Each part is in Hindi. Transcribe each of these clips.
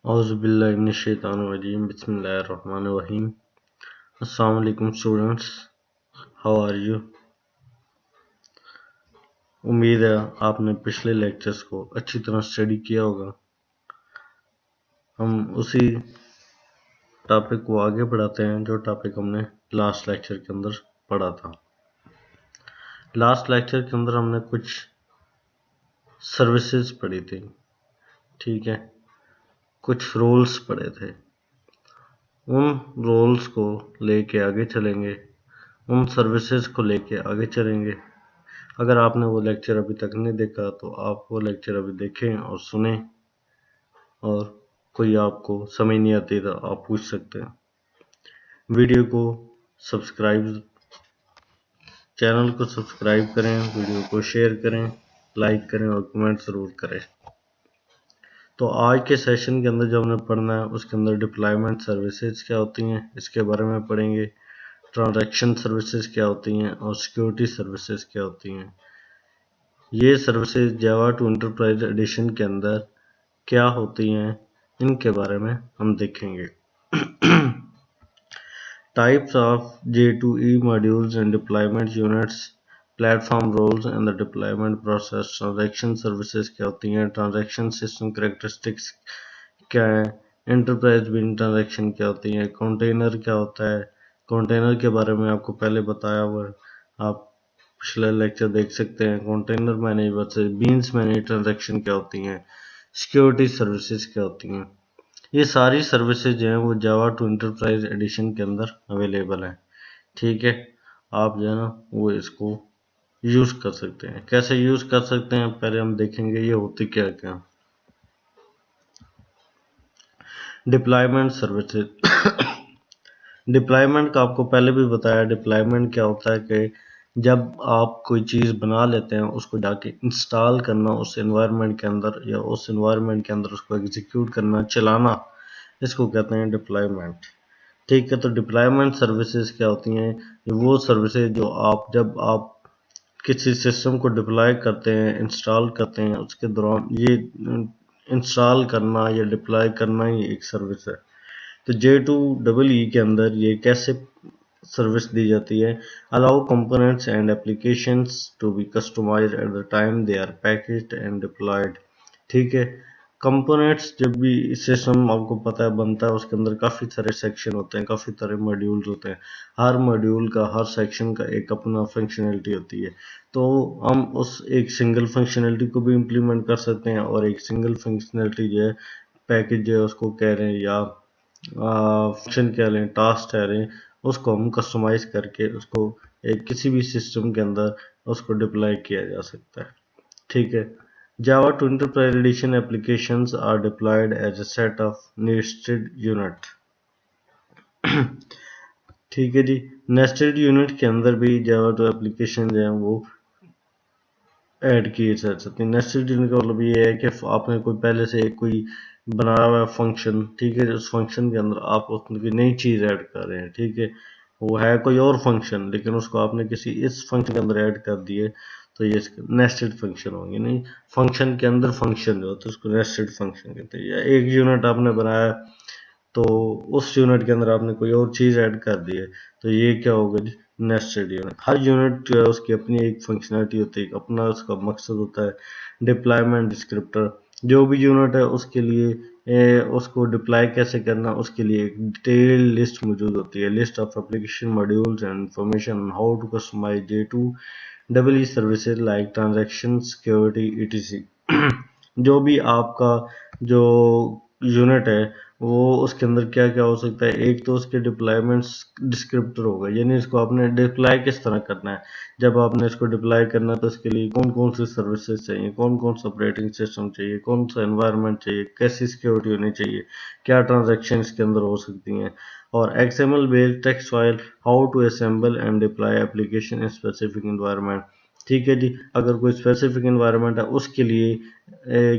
औज़ुबिल्लाहिमिनश्शैतानिर्रजीम बिस्मिल्लाहिर्रहमानिर्रहीम। अस्सलाम वालेकुम स्टूडेंट्स, हाउ आर यू। उम्मीद है आपने पिछले लेक्चर्स को अच्छी तरह स्टडी किया होगा। हम उसी टॉपिक को आगे बढ़ाते हैं जो टॉपिक हमने लास्ट लेक्चर के अंदर पढ़ा था। लास्ट लेक्चर के अंदर हमने कुछ सर्विसेज पढ़ी थी, ठीक है, कुछ रूल्स पढ़े थे। उन रूल्स को लेके आगे चलेंगे, उन सर्विसेज को लेके आगे चलेंगे। अगर आपने वो लेक्चर अभी तक नहीं देखा तो आप वो लेक्चर अभी देखें और सुने, और कोई आपको समझ नहीं आती तो आप पूछ सकते हैं। वीडियो को सब्सक्राइब चैनल को सब्सक्राइब करें, वीडियो को शेयर करें, लाइक करें और कमेंट ज़रूर करें। तो आज के सेशन के अंदर जो हमने पढ़ना है उसके अंदर डिप्लॉयमेंट सर्विसेज क्या होती हैं इसके बारे में पढ़ेंगे, ट्रांजैक्शन सर्विसेज क्या होती हैं और सिक्योरिटी सर्विसेज क्या होती हैं। ये services Java two Enterprise Edition के अंदर क्या होती हैं इनके बारे में हम देखेंगे। Types of J2E modules and deployment units, platform roles and the deployment process, transaction services क्या होती हैं, ट्रांजैक्शन सिस्टम कैरेक्टरिस्टिक्स क्या है, एंटरप्राइज बिन ट्रांजैक्शन क्या होती है, कंटेनर क्या होता है। कंटेनर के बारे में आपको पहले बताया हुआ है, आप पिछले लेक्चर देख सकते हैं। Container manage versus beans manage transaction क्या होती हैं, सिक्योरिटी सर्विसेज क्या होती हैं। ये सारी सर्विसेज जो हैं वो जावा टू एंटरप्राइज एडिशन के अंदर अवेलेबल है, ठीक है। आप जो है ना वो इसको यूज़ कर सकते हैं। कैसे यूज़ कर सकते हैं पहले हम देखेंगे ये होती क्या क्या। डिप्लॉयमेंट सर्विसेज डिप्लॉयमेंट का आपको पहले भी बताया। डिप्लॉयमेंट क्या होता है कि जब आप कोई चीज़ बना लेते हैं उसको जाके इंस्टॉल करना उस एनवायरनमेंट के अंदर, या उस एनवायरनमेंट के अंदर उसको एग्जीक्यूट करना, चलाना, इसको कहते हैं डिप्लॉयमेंट, ठीक है। तो डिप्लॉयमेंट सर्विसेज क्या होती हैं, वो सर्विसेज जो आप जब आप किसी सिस्टम को डिप्लॉय करते हैं, इंस्टॉल करते हैं, उसके दौरान ये इंस्टॉल करना या डिप्लॉय करना ही एक सर्विस है। तो J2EE के अंदर ये कैसे सर्विस दी जाती है, allow components and applications to be customized at the time they are packaged and deployed, ठीक है। कंपोनेंट्स जब भी सिस्टम आपको पता है बनता है उसके अंदर काफ़ी सारे सेक्शन होते हैं, काफ़ी सारे मॉड्यूल्स होते हैं। हर मॉड्यूल का, हर सेक्शन का एक अपना फंक्शनैलिटी होती है। तो हम उस एक सिंगल फंक्शनैलिटी को भी इम्प्लीमेंट कर सकते हैं, और एक सिंगल फंक्शनैलिटी जो है पैकेज जो है उसको कह रहे हैं, या फंक्शन कह लें, टास्क कह रहे हैं, उसको हम कस्टमाइज करके उसको एक किसी भी सिस्टम के अंदर उसको डिप्लॉय किया जा सकता है, ठीक है। Java to Enterprise Edition applications are deployed as a set of nested unit, ठीक है जी। नेस्टेड यूनिट के अंदर भी जावा टू एप्लीकेशन जो है वो ऐड किए जा सकते हैं। नेस्टेड यूनिट का मतलब ये है कि आपने कोई पहले से कोई बनाया हुआ फंक्शन, ठीक है, उस फंक्शन के अंदर आप उसकी नई चीज़ ऐड कर रहे हैं, ठीक है। वो है कोई और फंक्शन लेकिन उसको आपने किसी इस फंक्शन के अंदर ऐड कर दिए, तो ये नेस्टेड फंक्शन होंगे। नहीं, फंक्शन के अंदर फंक्शन जो होता है उसको नेस्टेड फंक्शन कहते हैं। या एक यूनिट आपने बनाया तो उस यूनिट के अंदर आपने कोई और चीज़ ऐड कर दी है, तो ये क्या होगा जी, नेस्टेड यूनिट। हर यूनिट जो है उसकी अपनी एक फंक्शनलिटी होती है, अपना उसका मकसद होता है। डिप्लॉयमेंट डिस्क्रिप्टर, जो भी यूनिट है उसके लिए उसको डिप्लॉय कैसे करना उसके लिए एक डिटेल लिस्ट मौजूद होती है। List of application modules and information how to customize J2EE services like transaction, security, etc। जो भी आपका जो यूनिट है वो उसके अंदर क्या क्या हो सकता है, एक तो उसके डिप्लॉयमेंट्स डिस्क्रिप्टर होगा, यानी इसको आपने डिप्लॉय किस तरह करना है। जब आपने इसको डिप्लॉय करना है तो इसके लिए कौन कौन सी सर्विसेज चाहिए, कौन कौन सा ऑपरेटिंग सिस्टम चाहिए, कौन सा एनवायरनमेंट चाहिए, कैसी सिक्योरिटी होनी चाहिए, क्या ट्रांजैक्शन इसके अंदर हो सकती हैं। और XML based text file, how to assemble and deploy application in specific environment, ठीक है जी। अगर कोई स्पेसिफिक एनवायरनमेंट है उसके लिए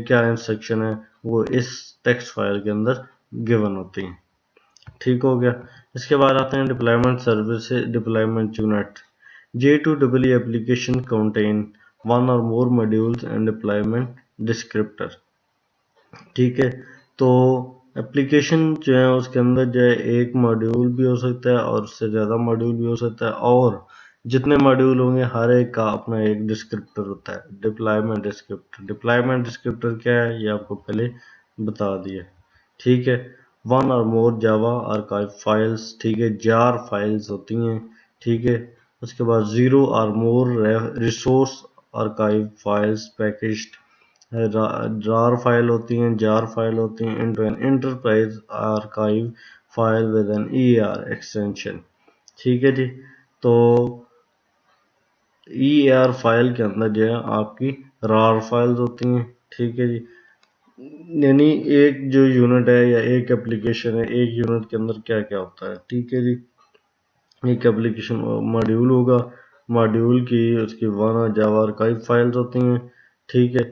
क्या इंस्ट्रक्शन है वो इस टेक्स्ट फाइल के अंदर गिवन होती हैं, ठीक हो गया। इसके बाद आते हैं deployment service, deployment unit. J2EE application contain one or more modules and deployment descriptor, ठीक है। तो एप्लीकेशन जो है उसके अंदर जो है एक मॉड्यूल भी हो सकता है और उससे ज़्यादा मॉड्यूल भी हो सकता है, और जितने मॉड्यूल होंगे हर एक का अपना एक डिस्क्रिप्टर होता है, डिप्लॉयमेंट डिस्क्रिप्टर। डिप्लॉयमेंट डिस्क्रिप्टर क्या है ये आपको पहले बता दिया, ठीक है। One or more Java archive files, ठीक है, जार फाइल्स होती हैं, ठीक है। उसके बाद zero or more resource archive files packaged, jar file होती हैं, जार फाइल होती हैं, into an enterprise archive file with an EAR extension, ठीक है जी। तो EAR फाइल के अंदर जो है आपकी रार फाइल्स होती हैं, ठीक है जी। यानी एक जो यूनिट है या एक एप्लीकेशन है, एक यूनिट के अंदर क्या क्या होता है, ठीक है जी। एक एप्लीकेशन मॉड्यूल होगा, मॉड्यूल की उसकी वन जावा आर्काइव फाइल्स होती हैं, ठीक है।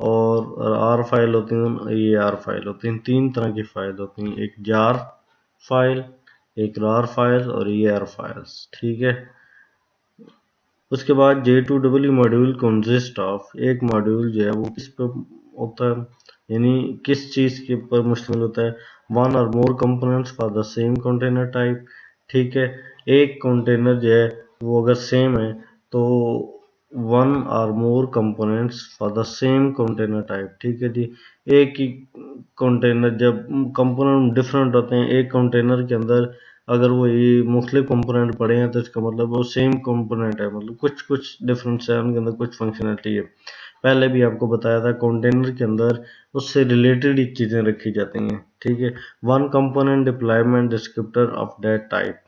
और आर फाइल होती हैं, ये आर फाइल होती हैं, तीन तरह की फाइल होती हैं, एक जार फाइल, एक रार फाइल और ये आर फाइल्स, ठीक है। उसके बाद J2EE मॉड्यूल कंसिस्ट ऑफ, एक मॉड्यूल जो है वो किस पे होता है, यानी किस चीज़ के ऊपर मुश्तमिल होता है, one or more components for the same container type, ठीक है। एक कंटेनर जो है वो अगर सेम है तो one or more components for the same container type, ठीक है जी। एक ही कंटेनर, जब कंपोनेंट डिफरेंट होते हैं एक कंटेनर के अंदर, अगर वो ये मुख्तलिफ कंपोनेंट पड़े हैं तो इसका मतलब वो सेम कंपोनेंट है, मतलब कुछ कुछ डिफरेंस है उनके अंदर, कुछ फंक्शनलिटी है। पहले भी आपको बताया था कंटेनर के अंदर उससे रिलेटेड ही चीज़ें रखी जाती हैं, ठीक है। One component deployment descriptor of that type,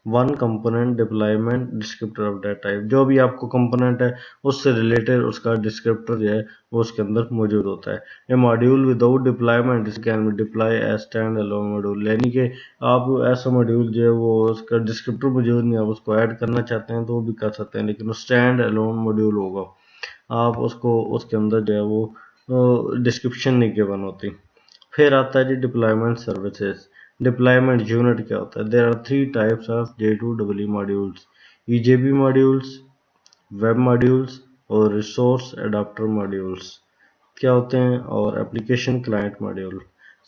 one component deployment descriptor of that type, जो भी आपको कंपोनेंट है उससे रिलेटेड उसका डिस्क्रिप्टर जो है वो उसके अंदर मौजूद होता है। A module without deployment it can be deploy as stand alone module, यानी कि आप ऐसा मॉड्यूल जो है वो उसका डिस्क्रिप्टर मौजूद नहीं, आप उसको ऐड करना चाहते हैं तो वो भी कर सकते हैं, लेकिन वो स्टैंड अलोन मॉड्यूल होगा, आप उसको उसके अंदर जो है वो डिस्क्रिप्शन नहीं गिवन होती। फिर आता है जी डिप्लॉयमेंट सर्विसेज। डिप्लॉयमेंट यूनिट क्या होता है, there are three types of J2EE modules, EJB modules, web modules और रिसोर्स एडाप्टर मॉड्यूल्स क्या होते हैं, और एप्लीकेशन क्लाइंट मॉड्यूल।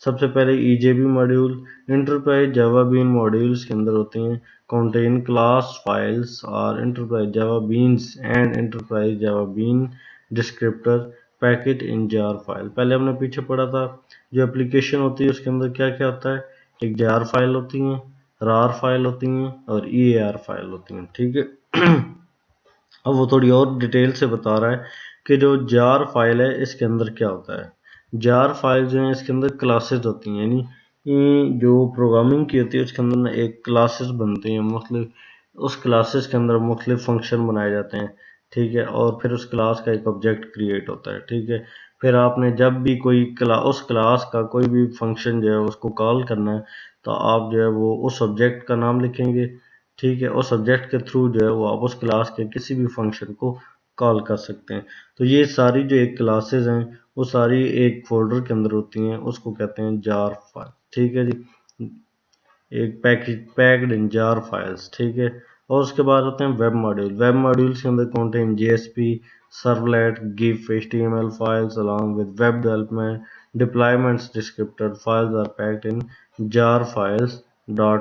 सबसे पहले EJB module, enterprise Java bean modules के अंदर होते हैं, contain क्लास फाइल्स और enterprise java beans and enterprise java bean descriptor package in jar file. पहले हमने पीछे पढ़ा था जो एप्लीकेशन होती है उसके अंदर क्या क्या होता है, एक जार फाइल होती है, रार फाइल होती हैं और EAR फाइल होती हैं, ठीक है। अब वो थोड़ी और डिटेल से बता रहा है कि जो जार फाइल है इसके अंदर क्या होता है। जार फाइल जो है इसके अंदर क्लासेस होती हैं, यानी जो प्रोग्रामिंग की होती है उसके अंदर ना एक क्लासेस बनती हैं, मतलब उस क्लासेस के अंदर मुख्तलिफ फंक्शन बनाए जाते हैं, ठीक है। और फिर उस क्लास का एक ऑब्जेक्ट क्रिएट होता है, ठीक है। फिर आपने जब भी कोई उस क्लास का कोई भी फंक्शन जो है उसको कॉल करना है तो आप जो है वो उस ऑब्जेक्ट का नाम लिखेंगे, ठीक है। और सब्जेक्ट के थ्रू जो है वो आप उस क्लास के किसी भी फंक्शन को कॉल कर सकते हैं। तो ये सारी जो एक क्लासेस हैं वो सारी एक फोल्डर के अंदर होती हैं, उसको कहते हैं जार फाइल, ठीक है जी। एक पैक्ड इन जार फाइल्स, ठीक है। और उसके बाद होते हैं वेब मॉड्यूल। वेब मॉड्यूल्स के अंदर contain JSP, servlet, GIF, HTML files along with web development deployments descriptor files are packed in jar files .war,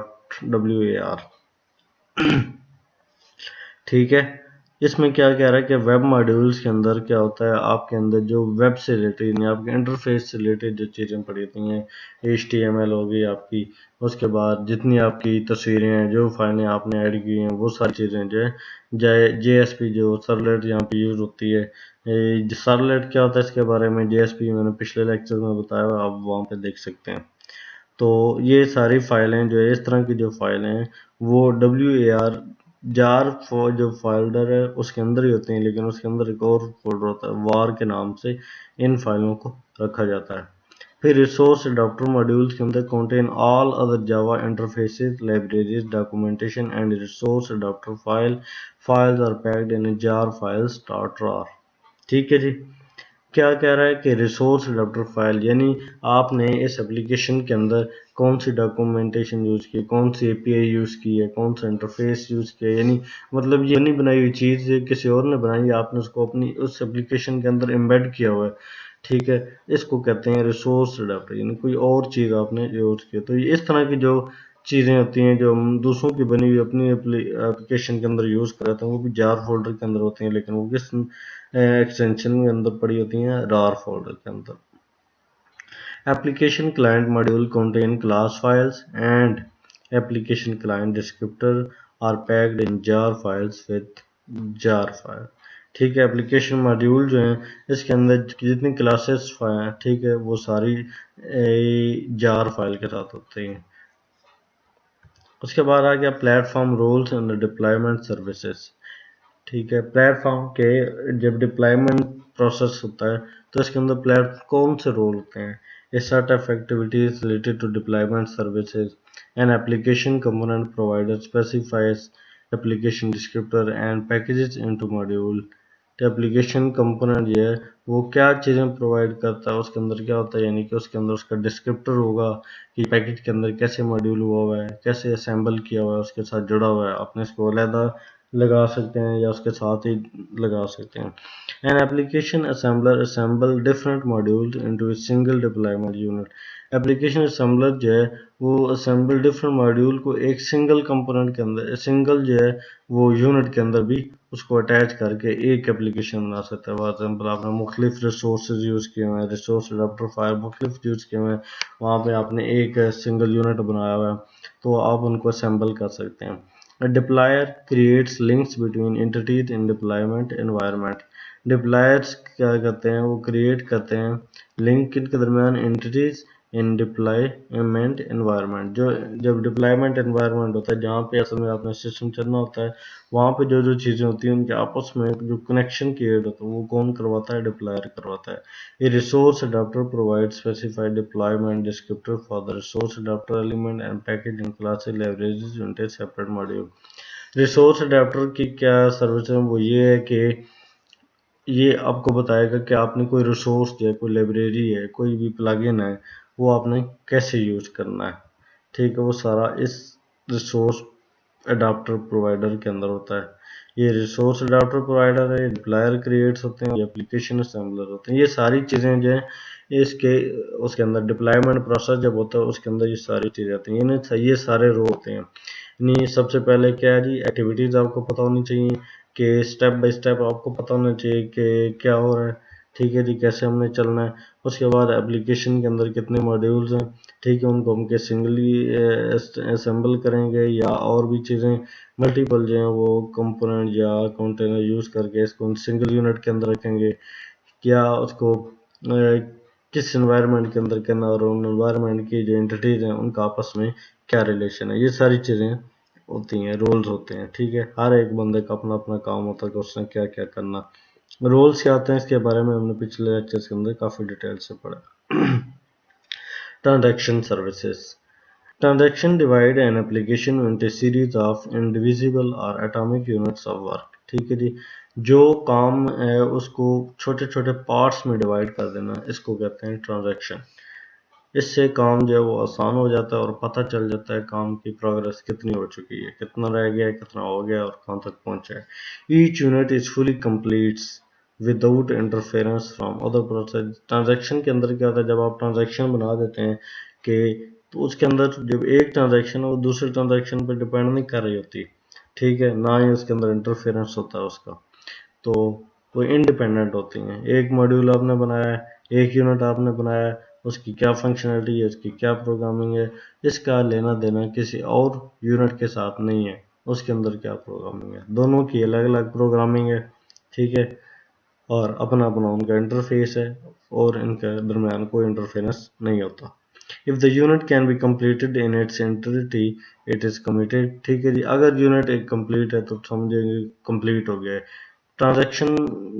ठीक है। इसमें क्या कह रहा है कि वेब मॉड्यूल्स के अंदर क्या होता है, आपके अंदर जो वेब से रिलेटेड या आपके इंटरफेस से रिलेटेड जो चीज़ें पड़ी होती हैं, HTML होगी आपकी, उसके बाद जितनी आपकी तस्वीरें हैं, जो फाइलें आपने ऐड की हैं, वो सारी चीज़ें जो है JSP जो सर्वलेट यहाँ पे यूज़ होती है। सर्वलेट क्या होता है इसके बारे में JSP मैंने पिछले लेक्चर में बताया हुआ, आप वहाँ पे देख सकते हैं। तो ये सारी फाइलें जो है, इस तरह की जो फाइलें हैं वो WAR जार जो फोल्डर है उसके अंदर ही होते हैं, लेकिन उसके अंदर एक और फोल्डर होता है वार के नाम से, इन फाइलों को रखा जाता है। फिर रिसोर्स एडाप्टर मॉड्यूल्स के अंदर contain all other Java interfaces, libraries, documentation and resource adapter files are packed in jar files dot rar, ठीक है जी। क्या कह रहा है कि रिसोर्स एडाप्टर फाइल, यानी आपने इस एप्लीकेशन के अंदर कौन सी डॉक्यूमेंटेशन यूज़ की, कौन सी API यूज़ की है, कौन सा इंटरफेस यूज़ किया, यानी मतलब ये बनी बनाई हुई चीज़ किसी और ने बनाई है, आपने उसको अपनी उस एप्लीकेशन के अंदर एम्बेड किया हुआ है। ठीक है। इसको कहते हैं रिसोर्स अडेप्टर, यानी कोई और चीज़ आपने यूज़ की। तो इस तरह की जो चीज़ें होती हैं जो हम दूसरों की बनी हुई अपनी एप्लीकेशन के अंदर यूज़ कर रहे हैं, वो भी जार फोल्डर के अंदर होती हैं, लेकिन वो किस एक्सटेंशन के अंदर पड़ी होती हैं, रार फोल्डर के अंदर। Application client module contain class files and application client descriptor are packed in jar files with jar file। ठीक है, एप्लीकेशन मॉड्यूल जो हैं इसके अंदर जितनी क्लासेस हैं, ठीक है, वो सारी जार फाइल के साथ होती हैं। उसके बाद आ गया platform roles and deployment services. ठीक है, प्लेटफॉर्म के जब डिप्लॉयमेंट प्रोसेस होता है तो इसके अंदर कौन से रोल होते हैं। A set of activities related to deployment services an application component provider specifies application descriptor and packages into module. तो एप्लीकेशन कंपोनेंट जो है वो क्या चीज़ें प्रोवाइड करता है, उसके अंदर क्या होता है, यानी कि उसके अंदर उसका डिस्क्रिप्टर होगा कि पैकेज के अंदर कैसे मॉड्यूल हुआ है, कैसे असेंबल किया हुआ है, उसके साथ जुड़ा हुआ है, आपने इसको अलहदा लगा सकते हैं या उसके साथ ही लगा सकते हैं। An application assembler assemble different modules into a single deployment unit. Application assembler जो है वो असेंबल डिफरेंट मॉड्यूल को एक सिंगल कंपोनेंट के अंदर, सिंगल जो है वो यूनिट के अंदर भी उसको अटैच करके एक एप्लीकेशन बना सकता है। फॉर एग्जाम्पल आपने मुख्तलिफ रिसोर्सेज यूज़ किए हुए हैं, रिसोर्स अडाप्टर फाइल मुख्तलिफ यूज़ किए हुए हैं, वहाँ पे आपने एक सिंगल यूनिट बनाया हुआ है, तो आप उनको असेंबल कर सकते हैं। A deployer creates links between entities in deployment environment। डिप्लायर्स क्या करते हैं, वो क्रिएट करते हैं लिंक के दरमियान एंटिटीज इन डिप्लॉयमेंट एनवायरनमेंट। जो जब डिप्लॉयमेंट एनवायरनमेंट होता है जहाँ पे असल में अपना सिस्टम चलना होता है, वहाँ पे जो जो चीज़ें होती हैं उनके आपस में जो कनेक्शन क्रिएट होता है वो कौन करवाता है, डिप्लॉयर करवाता है। ये resource adapter provide specified deployment descriptor for the resource adapter element and package in classes leverages into separate module. Resource adapter की क्या सर्विस है, वो ये है कि ये आपको बताएगा कि आपने कोई रिसोर्स जो है, कोई लाइब्रेरी है, कोई भी प्लगइन है, वो आपने कैसे यूज़ करना है। ठीक है, वो सारा इस रिसोर्स अडाप्टर प्रोवाइडर के अंदर होता है। ये रिसोर्स अडाप्टर प्रोवाइडर है, डिप्लॉयर क्रिएट्स होते हैं, एप्लीकेशन असेंबलर होते हैं। ये सारी चीज़ें जो हैं इसके उसके अंदर डिप्लॉयमेंट प्रोसेस जब होता है उसके अंदर ये सारी चीज़ें आती हैं, ये सारे रो होते हैं। यानी सबसे पहले क्या है जी, एक्टिविटीज़ आपको पता होनी चाहिए कि स्टेप बाय स्टेप आपको पता होना चाहिए कि क्या हो रहा है। ठीक है जी, कैसे हमने चलना है। उसके बाद एप्लीकेशन के अंदर कितने मॉड्यूल्स हैं, ठीक है, उनको हम के सिंगली असेंबल करेंगे या और भी चीज़ें मल्टीपल जो हैं वो कंपोनेंट या कंटेनर यूज़ करके इसको सिंगल यूनिट के अंदर रखेंगे, क्या उसको किस एनवायरनमेंट के अंदर करना, और उन एनवायरनमेंट की जो एंटिटीज़ हैं उनका आपस में क्या रिलेशन है। ये सारी चीज़ें होती हैं, रोल्स होते हैं। ठीक है, हर एक बंदे का अपना अपना काम होता है कि उसने क्या क्या करना। रोल्स क्या होते हैं इसके बारे में हमने पिछले लेक्चर्स के अंदर काफ़ी डिटेल से पढ़ा। Transaction services. Transaction divide an application into a series of indivisible or atomic units of work। ठीक है जी, जो काम है उसको छोटे छोटे पार्ट्स में डिवाइड कर देना, इसको कहते हैं ट्रांजैक्शन। इससे काम जो है वो आसान हो जाता है और पता चल जाता है काम की प्रोग्रेस कितनी हो चुकी है, कितना रह गया है, कितना हो गया और कहाँ तक पहुँचा है। Each unit is fully completes without interference from other process. Transaction के अंदर क्या होता है, जब आप ट्रांजैक्शन बना देते हैं कि तो उसके अंदर जब एक ट्रांजैक्शन है वो दूसरे ट्रांजैक्शन पर डिपेंड नहीं कर रही होती। ठीक है, ना ही उसके अंदर इंटरफेरेंस होता है उसका, तो वो इंडिपेंडेंट होती हैं। एक मॉड्यूल आपने बनाया है, एक यूनिट आपने बनाया है, उसकी क्या फंक्शनलिटी है, उसकी क्या प्रोग्रामिंग है, इसका लेना देना किसी और यूनिट के साथ नहीं है। उसके अंदर क्या प्रोग्रामिंग है, दोनों की अलग अलग प्रोग्रामिंग है। ठीक है, और अपना अपना उनका इंटरफेस है और इनके दरमियान कोई इंटरफेरेंस नहीं होता। If the unit can be completed in its entirety it is committed। ठीक है जी, अगर यूनिट एक कंप्लीट है तो समझेंगे कंप्लीट हो गया है। ट्रांजैक्शन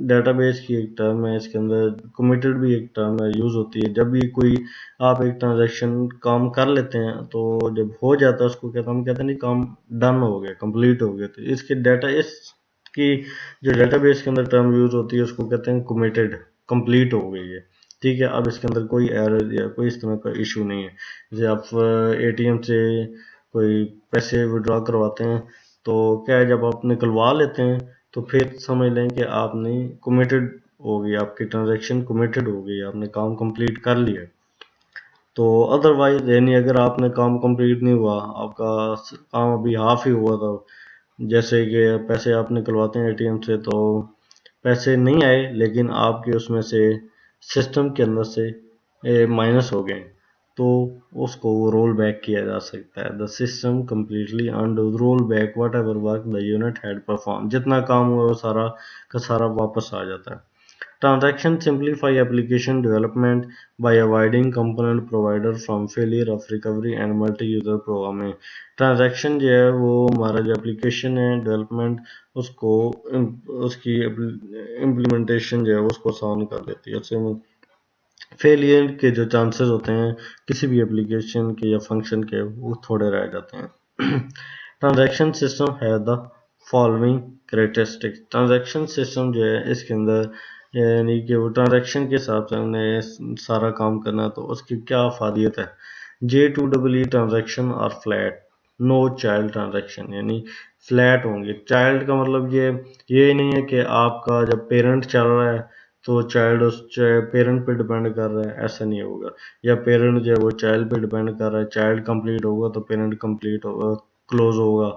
डेटाबेस की एक टर्म है, इसके अंदर कमिटेड भी एक टर्म है, यूज़ होती है जब भी कोई आप एक ट्रांजैक्शन काम कर लेते हैं तो जब हो जाता है उसको कहते हैं, हम कहते हैं नहीं काम डन हो गया, कंप्लीट हो गया। तो इसके डाटा इसकी जो डेटाबेस के अंदर टर्म यूज़ होती है उसको कहते हैं कमिटेड, कंप्लीट हो गई है। ठीक है, अब इसके अंदर कोई एरर या कोई इस तरह का इशू नहीं है। जैसे आप एटीएम से कोई पैसे विड्रॉ करवाते हैं तो क्या है, जब आप निकलवा लेते हैं तो फिर समझ लें कि आपने कमिटेड हो गई, आपकी ट्रांजैक्शन कमिटेड हो गई, आपने काम कंप्लीट कर लिया। तो अदरवाइज यानी अगर आपने काम कंप्लीट नहीं हुआ, आपका काम अभी हाफ ही हुआ था, जैसे कि पैसे आप निकलवाते हैं एटीएम से तो पैसे नहीं आए, लेकिन आपके उसमें से सिस्टम के अंदर से माइनस हो गए, तो उसको रोल बैक किया जा सकता है। The system completely undo roll back what ever work the unit had perform, जितना काम हुआ वो सारा का सारा वापस आ जाता है। Transaction simplify application development by avoiding component provider from failure of recovery and multi-user programming। Transaction जो है वो हमारा जो एप्लीकेशन है डेवलपमेंट, उसको उसकी इम्प्लीमेंटेशन जो है उसको आसान कर देती है। उससे फेलियर के जो चांसेस होते हैं किसी भी एप्लीकेशन के या फंक्शन के, वो थोड़े रह जाते हैं। ट्रांजैक्शन सिस्टम है the following characteristics. Transaction system जो है इसके अंदर यानी कि वो ट्रांजैक्शन के हिसाब से हमने सारा काम करना, तो उसकी क्या फादियत है। J2EE ट्रांजैक्शन और फ्लैट, नो चाइल्ड ट्रांजैक्शन, यानी फ्लैट होंगे। चाइल्ड का मतलब ये नहीं है कि आपका जब पेरेंट चल रहा है तो चाइल्ड उस पेरेंट पे डिपेंड कर रहा है, ऐसा नहीं होगा। या पेरेंट जो है वो चाइल्ड पे डिपेंड कर रहा है, चाइल्ड कंप्लीट होगा तो पेरेंट कंप्लीट होगा, क्लोज होगा।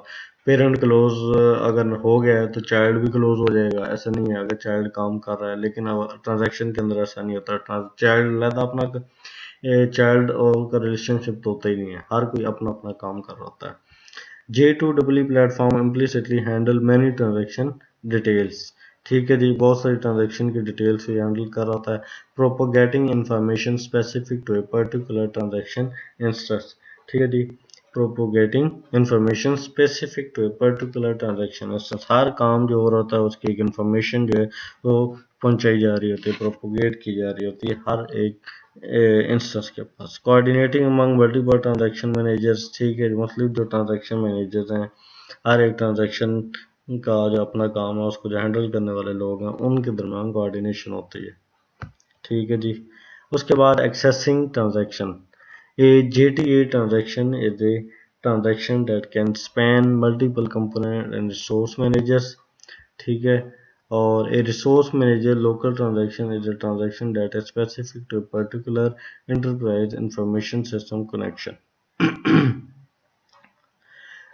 पेरेंट क्लोज अगर हो गया है तो चाइल्ड भी क्लोज हो जाएगा, ऐसा नहीं है अगर चाइल्ड काम कर रहा है। लेकिन अब ट्रांजैक्शन के अंदर ऐसा नहीं होता, चाइल्ड अलग अपना चाइल्ड और उनका रिलेशनशिप तो होता ही नहीं है, हर कोई अपना अपना काम कर रहा होता है। J2EE platform implicitly handle many transaction details, ठीक है जी, बहुत सारी ट्रांजैक्शन की डिटेल्स भी हैंडल कर रहा है। Propagating information specific to a particular transaction instance, ठीक है जी, propagating information specific to a particular transaction instance, हर काम जो हो रहा होता है उसकी एक इंफॉर्मेशन जो है वो पहुंचाई जा रही होती है, प्रोपोगेट की जा रही होती है हर एक इंस्टेंस के पास। Coordinating among multiple transaction managers, ठीक है, मतलब जो ट्रांजैक्शन मैनेजर्स हैं, हर एक ट्रांजैक्शन का जो अपना काम है उसको जो हैंडल करने वाले लोग हैं उनके दरमियान कोऑर्डिनेशन होती है, ठीक है जी। उसके बाद accessing transaction, a JTA transaction is a transaction that can span multiple component and resource managers, ठीक है। और a resource manager local transaction is a transaction that is specific to a particular enterprise information system connection.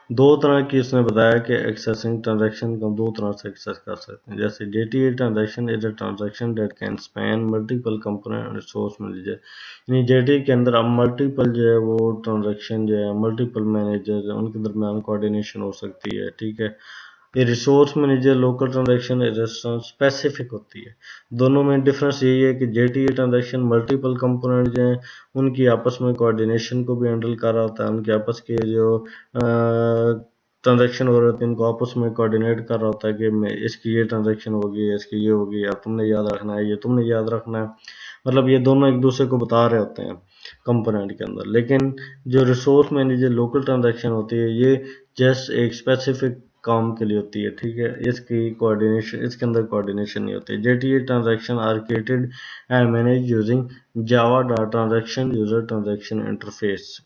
दो तरह की इसने बताया कि एक्सेसिंग ट्रांजैक्शन को दो तरह से एक्सेस कर सकते हैं। जैसे JTA transaction is a transaction that can span multiple component and resource manager, यानी JTA के अंदर अब मल्टीपल जो है वो ट्रांजैक्शन जो है मल्टीपल मैनेजर उनके दरमियान कोऑर्डिनेशन हो सकती है, ठीक है। ये resource manager local transaction specific होती है। दोनों में डिफरेंस यही है कि JTA ट्रांजैक्शन मल्टीपल कंपोनेंट जो हैं उनकी आपस में कोऑर्डिनेशन को भी हैंडल कर रहा होता है, उनके आपस के जो ट्रांजैक्शन हो रहे होते हैं उनको आपस में कोऑर्डिनेट कर रहा होता है कि इसकी ये ट्रांजैक्शन होगी, इसकी ये होगी, या तुमने याद रखना है, ये तुमने याद रखना है। मतलब ये दोनों एक दूसरे को बता रहे होते हैं कंपोनेंट के अंदर। लेकिन जो रिसोर्स मैनेजर लोकल ट्रांजैक्शन होती है ये जस्ट एक स्पेसिफिक काम के लिए होती है, ठीक है, इसकी कोऑर्डिनेशन इसके अंदर कोऑर्डिनेशन नहीं होती। JTA transaction are created and manage using Java transaction user transaction interface.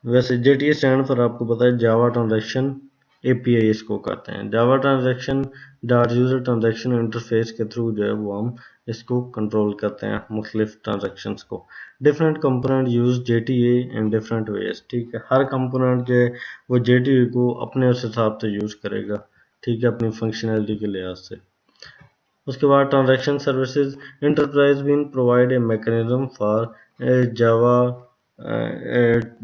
वैसे JTA स्टैंड पर आपको पता है जावा ट्रांजैक्शन API इसको कहते हैं। Java transaction dot user transaction interface के थ्रू जो है वो हम इसको कंट्रोल करते हैं मुख्तलिफ ट्रांजैक्शंस को। Different component use JTA in different ways, ठीक है, हर कंपोनेंट जो है वो JTA को अपने उस हिसाब से यूज करेगा, ठीक है, अपनी फंक्शनैलिटी के लिहाज से। उसके बाद transaction services enterprise bean provide a mechanism for Java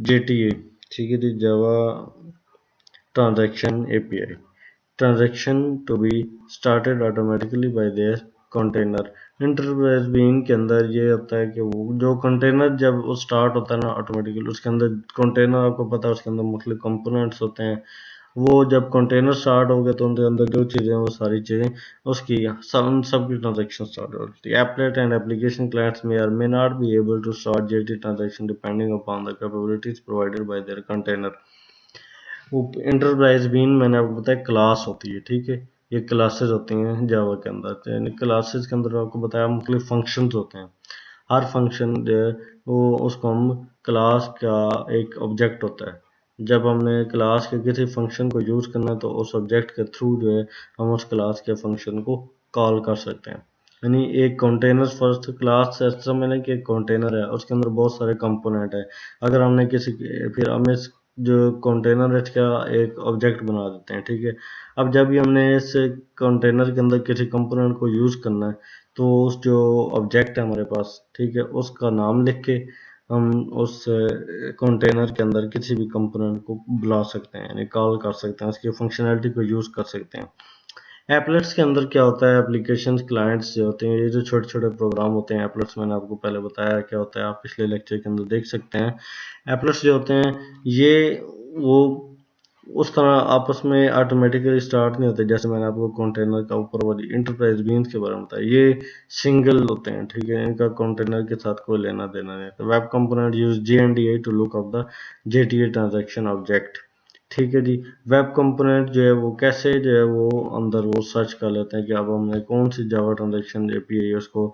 JTA, ठीक है जी, Java transaction API transaction to be started automatically by their container. Enterprise bean के अंदर ये होता है कि वो जो कंटेनर जब वो स्टार्ट होता है ना ऑटोमेटिकली, उसके अंदर कंटेनर आपको पता है उसके अंदर मुख्तलिफ कंपोनेंट्स होते हैं। वो जब कंटेनर स्टार्ट हो गए तो उनके अंदर जो चीज़ें वो सारी चीज़ें उसकी उन सब की ट्रांजैक्शन स्टार्ट हो जाती है। Applet and application clients may not be able to start JTA transaction depending upon the capabilities provided by their container. वो इंटरप्राइज बीन मैंने आपको बताया क्लास होती है, ठीक है, ये क्लासेस होती हैं जावा के अंदर। तो यानी क्लासेस के अंदर आपको बताया मुख्तलिफ फंक्शंस होते हैं, हर फंक्शन जो है वो उसको हम क्लास का एक ऑब्जेक्ट होता है। जब हमने क्लास के किसी फंक्शन को यूज़ करना है तो उस ऑब्जेक्ट के थ्रू जो है हम उस क्लास के फंक्शन को कॉल कर सकते हैं। यानी एक कंटेनर फर्स्ट क्लास ऐसा समझ लें कि एक कंटेनर है, उसके अंदर बहुत सारे कंपोनेंट है। अगर हमने फिर हम इस जो कंटेनर है इसका एक ऑब्जेक्ट बना देते हैं, ठीक है। अब जब भी हमने इस कंटेनर के अंदर किसी कंपोनेंट को यूज़ करना है, तो उस जो ऑब्जेक्ट है हमारे पास, ठीक है, उसका नाम लिख के हम उस कंटेनर के अंदर किसी भी कंपोनेंट को बुला सकते हैं, यानी कॉल कर सकते हैं, उसकी फंक्शनैलिटी को यूज़ कर सकते हैं। एप्लेट्स के अंदर क्या होता है, एप्लीकेशन क्लाइंट्स जो होते हैं, ये जो छोटे छोटे प्रोग्राम होते हैं एप्लेट्स, मैंने आपको पहले बताया क्या होता है, आप पिछले लेक्चर के अंदर देख सकते हैं। एप्लेट्स जो होते हैं ये वो उस तरह आपस में ऑटोमेटिकली स्टार्ट नहीं होते, जैसे मैंने आपको कंटेनर का ऊपर वाली इंटरप्राइज बीन्स के बारे में बताया, ये सिंगल होते हैं, ठीक है, इनका कंटेनर के साथ कोई लेना देना नहीं होता। Web component use JNDI to look up the JTA transaction object, ठीक है जी। वेब कंपोनेंट जो है वो कैसे जो है वो अंदर वो सर्च कर लेते हैं कि अब हमने कौन सी जावा ट्रांजैक्शन API उसको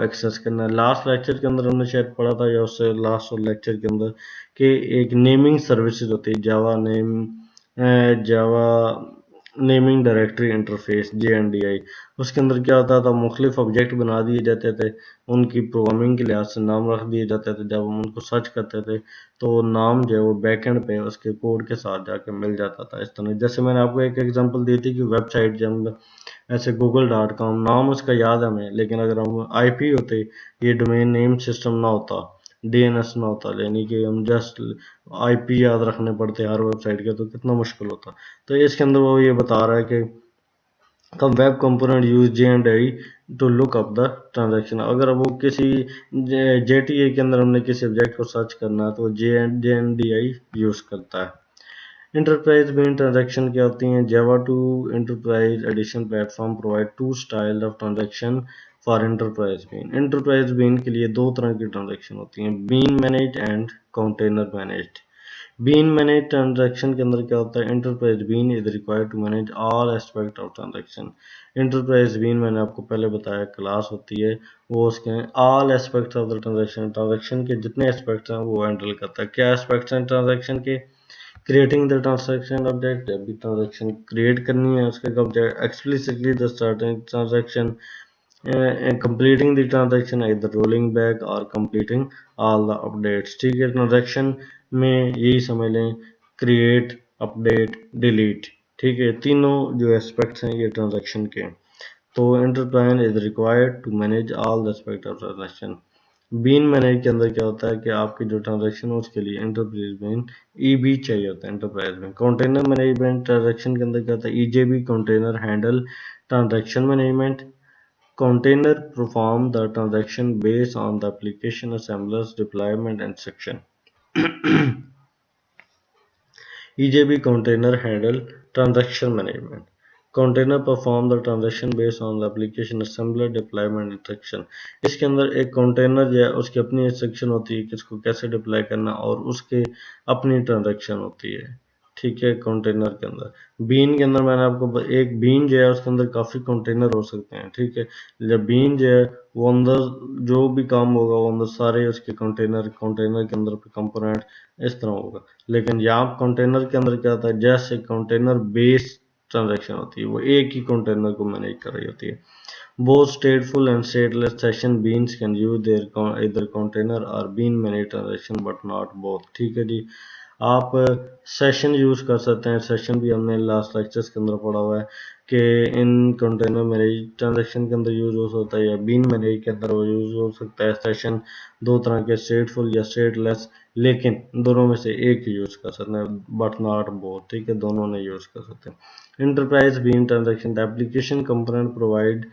एक्सेस करना है। लास्ट लेक्चर के अंदर हमने शायद पढ़ा था, या उससे लास्ट लेक्चर के अंदर, कि एक नेमिंग सर्विसेज होती है, जावा नेमिंग डायरेक्टरी इंटरफेस JNDI। उसके अंदर क्या होता था, मुख्तलिफ ऑब्जेक्ट बना दिए जाते थे, उनकी प्रोग्रामिंग के लिहाज से नाम रख दिए जाते थे। जब हम उनको सर्च करते थे तो नाम जो है वो बैकएंड पे उसके कोड के साथ जाके मिल जाता था। इस तरह जैसे मैंने आपको एक एग्जांपल दी थी कि वेबसाइट जब ऐसे google.com नाम उसका याद है हमें, लेकिन अगर हम IP होते, ये डोमेन नेम सिस्टम ना होता, DNS ना होता, यानी कि हम जस्ट IP याद रखने पड़ते हर वेबसाइट के, तो कितना मुश्किल होता। तो इसके अंदर वो ये बता रहा है कि web component use JNDI to look up the transaction. अगर वो किसी JTA के अंदर हमने किसी ऑब्जेक्ट को सर्च करना है तो JNDI यूज करता है। इंटरप्राइज बीन ट्रांजैक्शन क्या होती हैं, Java two enterprise edition platform provide two style of transaction for enterprise bean. Enterprise bean के लिए दो तरह की ट्रांजैक्शन होती हैं, bean manage and container managed. Bean manage transaction के अंदर क्या होता है, enterprise bean is required to manage all aspect of transaction. Enterprise bean मैंने आपको पहले बताया क्लास होती है, वो उसके all aspects of the transaction, transaction के जितने एस्पेक्ट्स हैं वो हैंडल करता है। क्या एस्पेक्ट्स हैं ट्रांजैक्शन के, क्रिएटिंग द ट्रांजैक्शन ऑब्जेक्ट, जब भी ट्रांजैक्शन क्रिएट करनी है उसके object, explicitly the starting transaction, completing the transaction, either rolling back or completing all the updates, ठीक है। ट्रांजैक्शन में यही समझ लें, क्रिएट, अपडेट, डिलीट, ठीक है, तीनों जो एस्पेक्ट्स हैं ये ट्रांजैक्शन के। तो enterprise is required to manage all the aspect of transaction. Bean manage के अंदर क्या होता है कि आपकी जो ट्रांजैक्शन है उसके लिए इंटरप्राइज बीन EB चाहिए होता है, enterprise bean. Container management transaction के अंदर क्या होता है, EJB container handle transaction management. Container perform the transaction based on the application assembler's deployment instruction. EJB container handle transaction management. Container perform the transaction based on the application assembler deployment instruction. इसके अंदर एक कंटेनर जो है उसकी अपनी इंस्ट्रक्शन होती है कि इसको कैसे डिप्लॉय करना, और उसके अपनी ट्रांजैक्शन होती है, ठीक है। कंटेनर के अंदर, बीन के अंदर मैंने आपको एक बीन जो है उसके अंदर काफ़ी कंटेनर हो सकते हैं, ठीक है। जब बीन जो है वो अंदर जो भी काम होगा वो अंदर सारे उसके कंटेनर के अंदर कंपोनेंट इस तरह होगा। लेकिन यहाँ कंटेनर के अंदर क्या होता है, जैसे कंटेनर बेस ट्रांजैक्शन होती है वो एक ही कंटेनर को मैनेज कर रही होती है। Both stateful and stateless session beans can use their either container or bean manage transaction but not both, ठीक है जी। आप सेशन यूज़ कर सकते हैं, सेशन भी हमने लास्ट लेक्चर्स के अंदर पढ़ा हुआ है कि इन कंटेनर मैनेज ट्रांजैक्शन के अंदर यूज हो सकता है या बीन मैनेज के अंदर वो यूज हो सकता है। सेशन दो तरह के, स्टेटफुल या स्टेटलेस, लेकिन दोनों में से एक ही यूज़ कर सकते हैं, बट नॉट बोथ, ठीक है, दोनों ने यूज़ कर सकते हैं। Enterprise bean transaction, the application component provide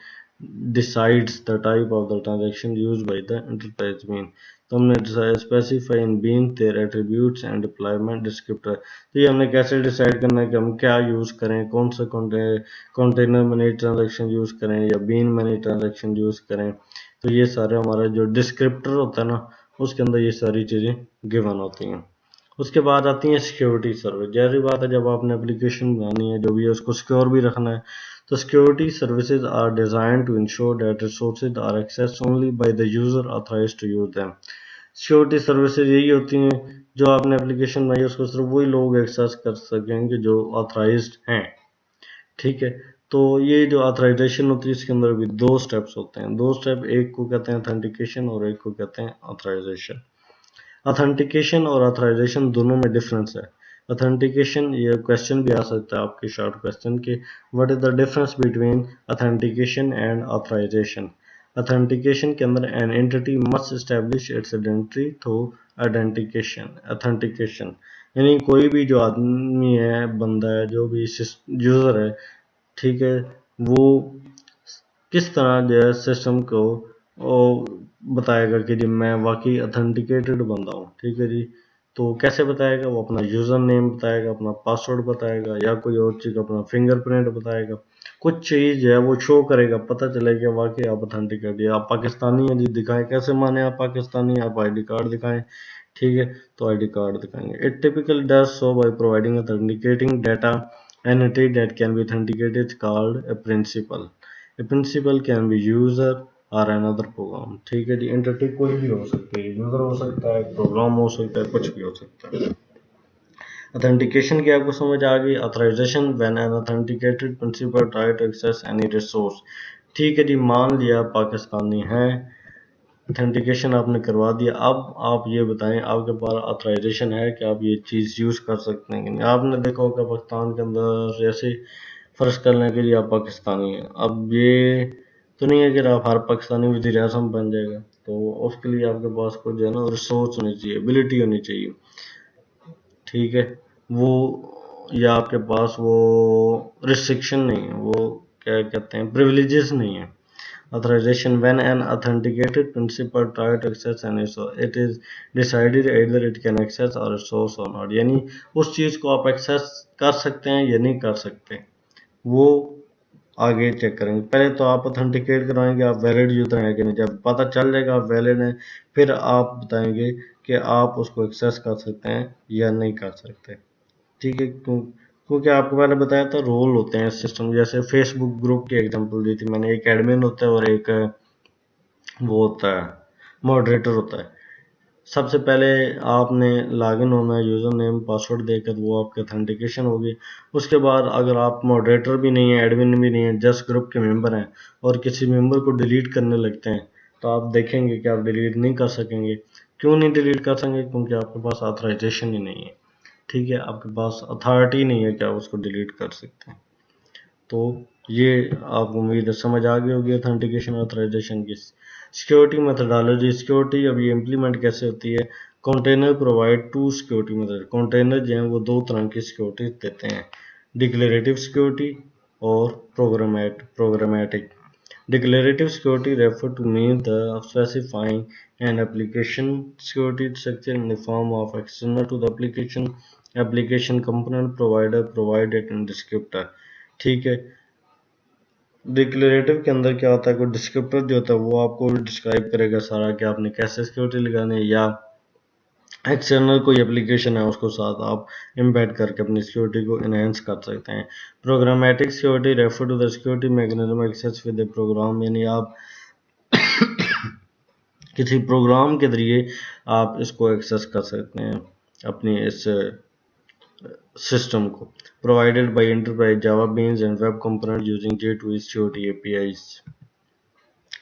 decides the type of the transaction used by the enterprise bean। तो हमने specify in bean their attributes and deployment descriptor. तो ये हमने कैसे डिसाइड करना है कि हम क्या यूज़ करें, कौन सा कंटेनर मैनेज ट्रांजैक्शन यूज़ करें या बीन मैनेज ट्रांजैक्शन यूज़ करें। तो ये सारे हमारा जो डिस्क्रिप्टर होता है ना, उसके अंदर ये सारी चीज़ें गिवन होती हैं। उसके बाद आती है सिक्योरिटी सर्विस। जैसी बात है, जब आपने एप्लीकेशन बनानी है जो भी है उसको सिक्योर भी रखना है, तो security services are design to ensure that resources are access only by the user authorized to use them. Security services यही होती हैं जो आपने एप्लीकेशन बनाई उसको सिर्फ वही लोग एक्सेस कर सकेंगे जो ऑथराइज्ड हैं, ठीक है। तो ये जो ऑथराइजेशन होती है इसके अंदर भी दो स्टेप्स होते हैं। दो स्टेप, एक को कहते हैं ऑथेंटिकेशन और एक को कहते हैं ऑथराइजेशन। ऑथेंटिकेशन और ऑथराइजेशन दोनों में डिफरेंस है। ऑथेंटिकेशन, ये क्वेश्चन भी आ सकता है आपके शॉर्ट क्वेश्चन के, what is the difference between authentication and authorization. Authentication के अंदर an entity must establish its identity through identification authentication, यानी कोई भी जो आदमी है, बंदा है, जो भी यूज़र है, ठीक है, वो किस तरह जो है सिस्टम को वो बताएगा कि जी मैं वाकई ऑथेंटिकेटेड बंदा हूँ, ठीक है जी। तो कैसे बताएगा? वो अपना यूज़र नेम बताएगा, अपना पासवर्ड बताएगा, या कोई और चीज़, अपना फिंगरप्रिंट बताएगा, कुछ चीज़ जो है वो शो करेगा, पता चलेगा वाकई आप ऑथेंटिकेटेड, आप पाकिस्तानी हैं जी, दिखाएं, कैसे माने आप पाकिस्तानी, आप आईडी कार्ड दिखाएं, ठीक है, तो आईडी कार्ड दिखाएंगे। It typically does so by providing authenticating data entity that can be authenticated is called a principal. A principal can be user or another program, ठीक है जी। एंटिटी कोई भी हो सकती है, यूजर हो सकता है, प्रोग्राम हो सकता है, कुछ भी हो सकता है। ऑथेंटिकेशन की आपको समझ आ गई। Authorization, when an authenticated principal try to access any resource, ठीक है जी, मान लिया पाकिस्तानी हैं, ऑथेंटिकेशन आपने करवा दिया, अब आप ये बताएं आपके पास ऑथराइजेशन है कि आप ये चीज़ यूज़ कर सकते हैं कि नहीं। आपने देखा होगा पाकिस्तान के अंदर जैसे फ़र्ज करने के लिए आप पाकिस्तानी हैं, अब ये तो नहीं है कि आप हर पाकिस्तानी वज़ीर आज़म बन जाएगा, तो उसके लिए आपके पास कुछ जो है ना रिसोर्स होनी चाहिए, एबिलिटी होनी चाहिए, ठीक है, वो, या आपके पास वो रिस्ट्रिक्शन नहीं है, वो क्या कहते हैं, प्रिविलेजेस नहीं है। Authorization, when an authenticated principal try to access an resource, it is decided either it can access or resource or not, यानी उस चीज़ को आप एक्सेस कर सकते हैं या नहीं कर सकते, वो आगे चेक करेंगे। पहले तो आप ऑथेंटिकेट करवाएंगे आप वैलिड यूज़र हैं कि नहीं, जब पता चल जाएगा आप वैलिड हैं, फिर आप बताएंगे कि आप उसको एक्सेस कर सकते हैं या नहीं कर सकते, ठीक है। क्योंकि आपको मैंने बताया था रोल होते हैं सिस्टम, जैसे फेसबुक ग्रुप की एग्जांपल दी थी मैंने, एक एडमिन होता है और एक वो होता है मॉडरेटर होता है। सबसे पहले आपने लॉगिन होना है, यूज़र नेम पासवर्ड देकर, वो आपकी ऑथेंटिकेशन होगी। उसके बाद अगर आप मॉडरेटर भी नहीं है, एडमिन भी नहीं है, जस्ट ग्रुप के मेंबर हैं और किसी मेंबर को डिलीट करने लगते हैं, तो आप देखेंगे कि आप डिलीट नहीं कर सकेंगे। क्यों नहीं डिलीट कर सकेंगे? क्योंकि आपके पास ऑथराइजेशन ही नहीं है, ठीक है, आपके पास अथॉरिटी नहीं है कि आप उसको डिलीट कर सकते हैं। तो ये आपको उम्मीद है समझ आ गई होगी ऑथेंटिकेशन ऑथराइजेशन की। सिक्योरिटी मेथडोलॉजी, सिक्योरिटी अब ये इम्प्लीमेंट कैसे होती है। Container provide to security method, container जो हैं वो दो तरह की सिक्योरिटी देते हैं, डिक्लेरेटिव सिक्योरिटी और programmatic. Declarative security refer to mean the specifying an application security structure in the form of external to the application component provider provided in descriptor, ठीक है। डिक्लेरेटिव के अंदर क्या होता है, कोई डिस्क्रिप्टर जो होता है वो आपको डिस्क्राइब करेगा सारा कि आपने कैसे सिक्योरिटी लगानी है, या एक्सटर्नल कोई एप्लीकेशन है उसको साथ आप एम्बेड करके अपनी सिक्योरिटी को इनहेंस कर सकते हैं। Programmatic security refer to the security mechanism access with the program, यानी आप किसी प्रोग्राम के जरिए आप इसको एक्सेस कर सकते हैं अपनी इस सिस्टम को। Provided by enterprise Java beans and web component using J2E security APIs।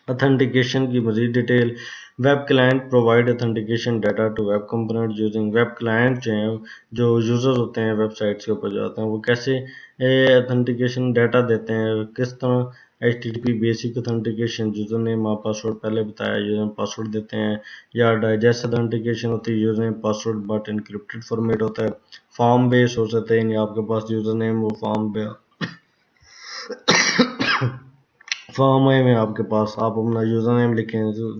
Authentication की मजीद detail, web client provide authentication data to web component using, web client जो हैं जो यूज़र होते हैं वेबसाइट्स के ऊपर जाते हैं, वो कैसे ऑथेंटिकेशन डाटा देते हैं, किस तरह HTTP basic authentication, user name आप पासवर्ड पहले बताया, यूज़र पासवर्ड देते हैं, या डाइजेस्ट ऑथेंटिकेशन होती है, user name password but encrypted format होता है, फॉर्म बेस हो सकते हैं, आपके पास यूज़र नेम वो फॉर्म में आपके पास आप अपना यूज़र नेम लिखें,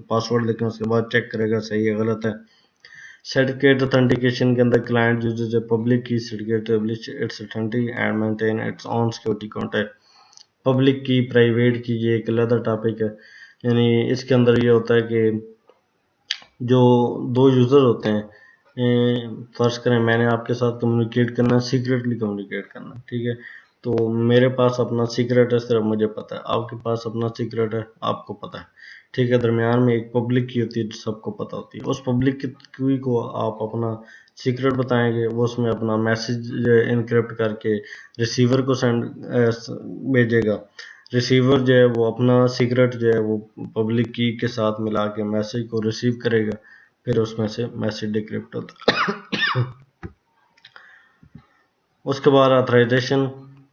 पासवर्ड लिखें, उसके बाद चेक करेगा सही है गलत है। सर्टिफिकेट ऑथेंटिकेशन के अंदर client uses a public key certificate establish its authenticity and maintain its own security context. Public key, private key, ये एक अलग टॉपिक है, यानी इसके अंदर ये होता है कि जो दो यूज़र होते हैं, फर्ज करें मैंने आपके साथ कम्युनिकेट करना है, सीक्रेटली कम्युनिकेट करना, ठीक है, तो मेरे पास अपना सीक्रेट है, सिर्फ मुझे पता है, आपके पास अपना सीक्रेट है, आपको पता है, ठीक है, दरमियान में एक पब्लिक की होती है जो सबको पता होती है। उस पब्लिक की को आप अपना सीक्रेट बताएंगे, वो उसमें अपना मैसेज इनक्रिप्ट करके रिसीवर को भेजेगा। रिसीवर जो है वो अपना सीक्रेट जो है वो पब्लिक की के साथ मिला के मैसेज को रिसीव करेगा, फिर उसमें से मैसेज डिक्रिप्ट होता है। उसके बाद ऑथराइजेशन,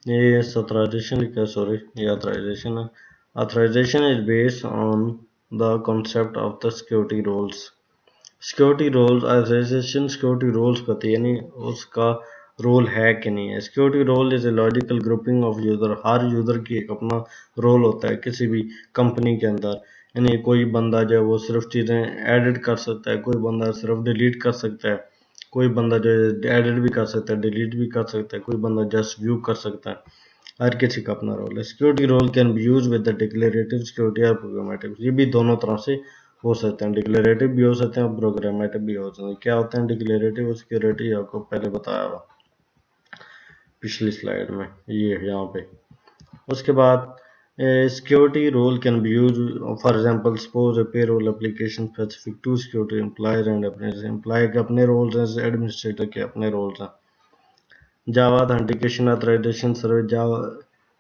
ये ऑथराइजेशन क्या, सॉरी, ये ऑथराइजेशन है। Authorization is based on the concept of the security roles. Security roles, authorization security roles को यानी उसका रोल है कि नहीं है। Security role is a logical grouping of user. हर यूज़र की एक अपना रोल होता है किसी भी कंपनी के अंदर। यानी कोई बंदा जो है वो सिर्फ चीज़ें एडिट कर सकता है, कोई बंदा सिर्फ डिलीट कर सकता है, कोई बंदा जो है एडिट भी कर सकता है, डिलीट भी कर सकता है, कोई बंदा जस्ट व्यू कर सकता है। हर किसी का अपना रोल है। Security role can be use with the declarative security और प्रोग्रामेटिव। ये भी दोनों तरह से हो सकते हैं, डिक्लेरेटिव भी हो सकते हैं और प्रोग्रामेटिव भी हो सकते हैं। क्या होते हैं डिक्लेरेटिव और सिक्योरिटी, आपको पहले बताया हुआ पिछली स्लाइड में, ये यहाँ पे। उसके बाद security role can be use, for example suppose a payroll application specific to security employees and अपने एम्प्लॉय के अपने रोल्स हैं, एडमिनिस्ट्रेटर के अपने रोल्स हैं। Java authentication authorization service, Java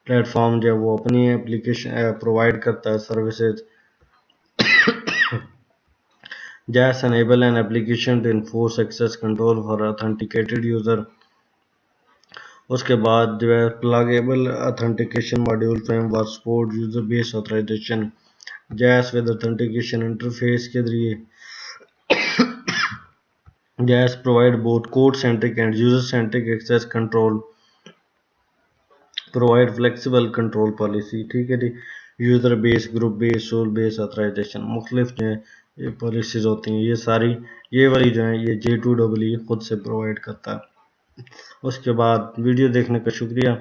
platform जो है वो अपनी एप्लीकेशन प्रोवाइड करता है services. JAS enable an application to enforce access control for authenticated user। उसके बाद जो है pluggable authentication module framework support user based authorization. JAS with authentication interface के जरिए JAS provide both code centric and user centric access control, provide flexible control policy. ठीक है जी, user base, group base, role base authorization, मुख्तलिफ जो है ये पॉलिसीज़ होती हैं। ये सारी ये वाली जो है ये J2EE खुद से प्रोवाइड करता है। उसके बाद वीडियो देखने का शुक्रिया।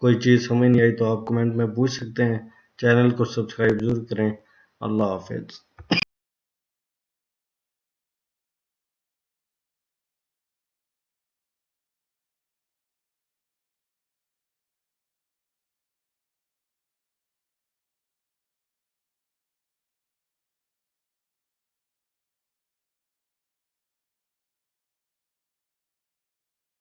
कोई चीज़ समझ नहीं आई तो आप कमेंट में पूछ सकते हैं। चैनल को सब्सक्राइब ज़रूर करें। अल्लाह हाफिज़।